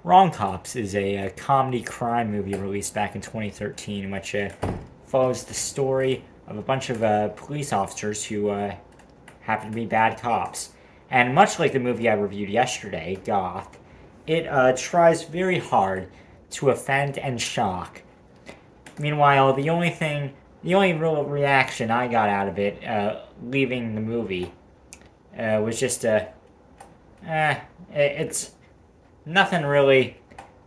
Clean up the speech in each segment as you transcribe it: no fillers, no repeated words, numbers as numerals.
Wrong Cops is a comedy crime movie released back in 2013, which follows the story of a bunch of police officers who happen to be bad cops. And much like the movie I reviewed yesterday, Goth, it tries very hard to offend and shock. Meanwhile, the only real reaction I got out of it leaving the movie was just it's nothing really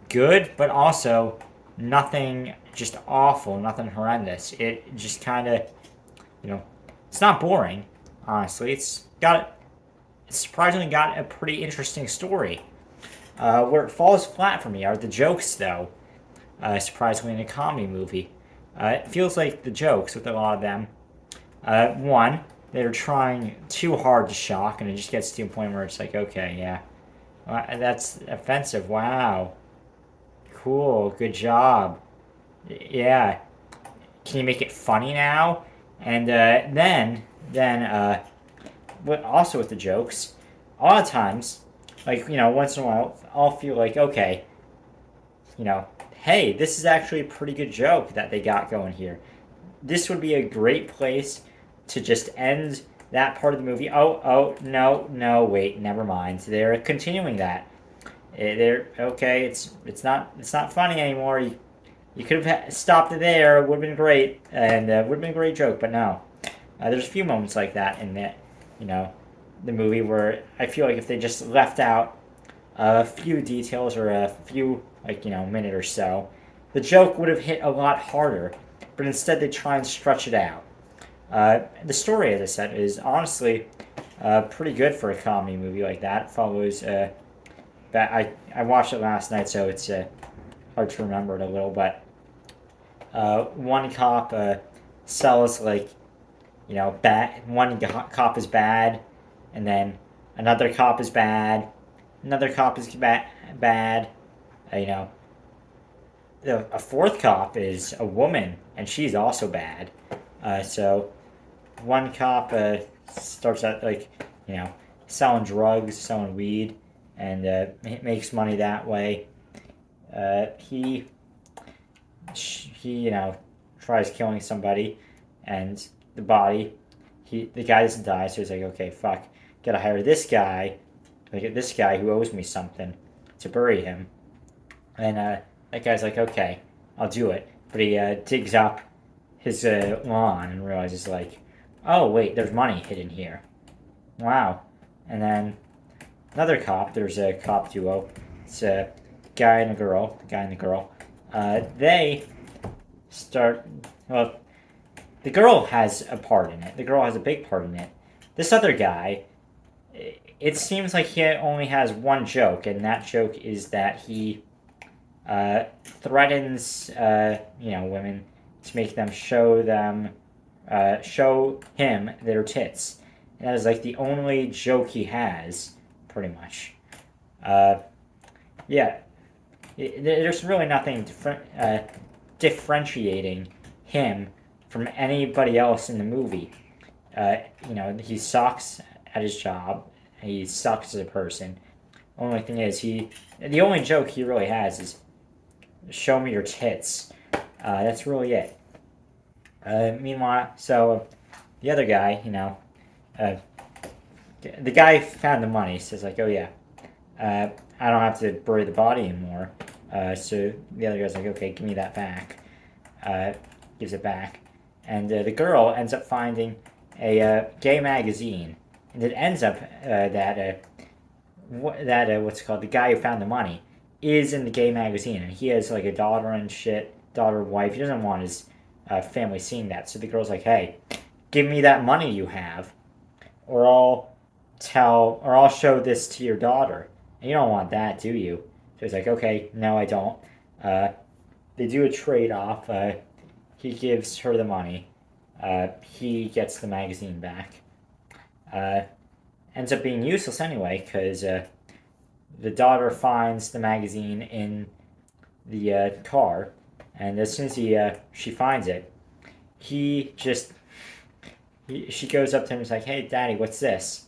good, but also nothing just awful, nothing horrendous. It just kind of, it's not boring, honestly. It's surprisingly got a pretty interesting story. Where it falls flat for me are the jokes, though. Surprisingly, in a comedy movie, it feels like the jokes with a lot of them. One, they're trying too hard to shock, and it just gets to a point where it's like, okay, yeah, that's offensive. Wow, cool, good job. Yeah, can you make it funny now? And also with the jokes, a lot of times, like once in a while, I'll feel like okay, you know, hey, this is actually a pretty good joke that they got going here. This would be a great place to just end that part of the movie. Oh, no, no, wait, never mind. They're continuing that. They're okay. It's not funny anymore. You could have stopped it there. It would have been great, and it would have been a great joke. But no, there's a few moments like that in that, you know, the movie where I feel like if they just left out a few details or a few minute or so, the joke would have hit a lot harder. But instead, they try and stretch it out. The story, as I said, is honestly pretty good for a comedy movie like that. It follows. I watched it last night, so it's hard to remember it a little. But one cop sells bad. One cop is bad, and then another cop is bad. Another cop is bad. A fourth cop is a woman, and she's also bad. So one cop starts out selling drugs, selling weed, and makes money that way. He tries killing somebody, and the body, the guy doesn't die, so he's like, okay, fuck, gotta hire this guy, this guy who owes me something, to bury him, and that guy's like, okay, I'll do it, but he digs up his lawn and realizes oh wait, there's money hidden here. Wow. And then another cop. There's a cop duo. It's a guy and a girl. The guy and the girl. They start. Well, the girl has a part in it. The girl has a big part in it. This other guy. It seems like he only has one joke, and that joke is that he threatens women to make them show him their tits. And that is the only joke he has, pretty much. Yeah, there's really nothing differentiating him from anybody else in the movie. He sucks at his job. He sucks as a person. Only thing is, the only joke he really has is show me your tits. That's really it. Meanwhile, so the other guy, the guy found the money. Says oh yeah, I don't have to bury the body anymore. So the other guy's like, okay, give me that back. Gives it back, and the girl ends up finding a gay magazine, and it ends up that what's it called, the guy who found the money is in the gay magazine, and he has a daughter and shit, daughter, wife. He doesn't want his family seeing that. So the girl's like, hey, give me that money you have, or I'll show this to your daughter. And you don't want that, do you? So he's like, okay, no, I don't. They do a trade-off. He gives her the money. He gets the magazine back. Ends up being useless anyway, because the daughter finds the magazine in the car, and as soon as she finds it, she goes up to him and is like, hey, Daddy, what's this?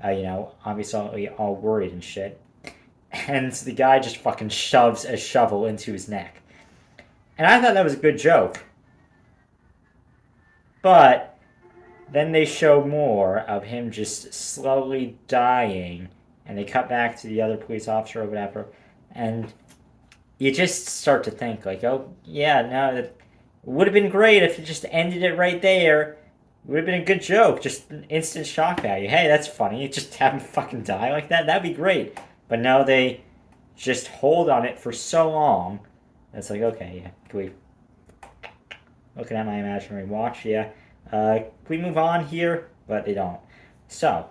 Obviously all worried and shit. and the guy just fucking shoves a shovel into his neck. And I thought that was a good joke. But then they show more of him just slowly dying, and they cut back to the other police officer or whatever, and you just start to think, like, oh, yeah, no, it would have been great if you just ended it right there. It would have been a good joke, just an instant shock value. Hey, that's funny. Just have him fucking die like that. That'd be great. But no, they just hold on it for so long. It's like, okay, yeah, can we... Looking at my imaginary watch, yeah. Can we move on here? But they don't. So,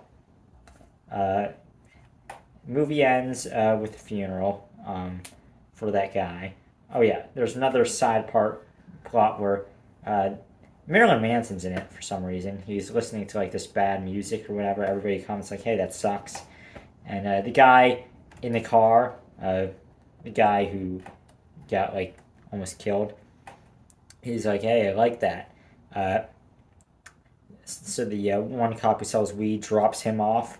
movie ends with a funeral for that guy. Oh yeah, there's another side plot where Marilyn Manson's in it for some reason. He's listening to like this bad music or whatever. Everybody comments like, "Hey, that sucks." And the guy in the car, the guy who got like almost killed, he's like, "Hey, I like that." So the one cop who sells weed drops him off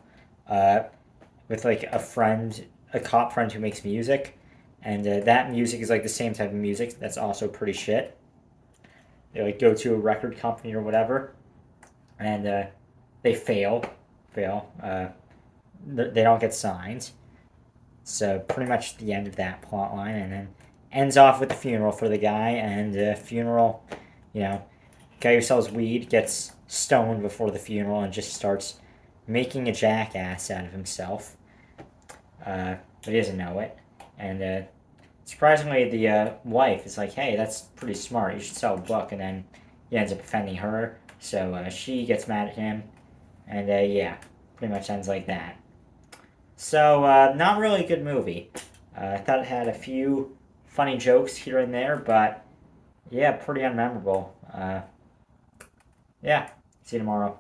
with like a cop friend who makes music, and that music is like the same type of music that's also pretty shit. They like go to a record company or whatever, and they fail. They don't get signed. So pretty much the end of that plot line, and then ends off with the funeral for the guy, and funeral, you know, guy who sells weed gets stoned before the funeral and just starts making a jackass out of himself. But he doesn't know it. And surprisingly, the wife is like, hey, that's pretty smart. You should sell a book. And then he ends up offending her. So she gets mad at him. And yeah, pretty much ends like that. So, not really a good movie. I thought it had a few funny jokes here and there, but yeah, pretty unmemorable. Yeah, see you tomorrow.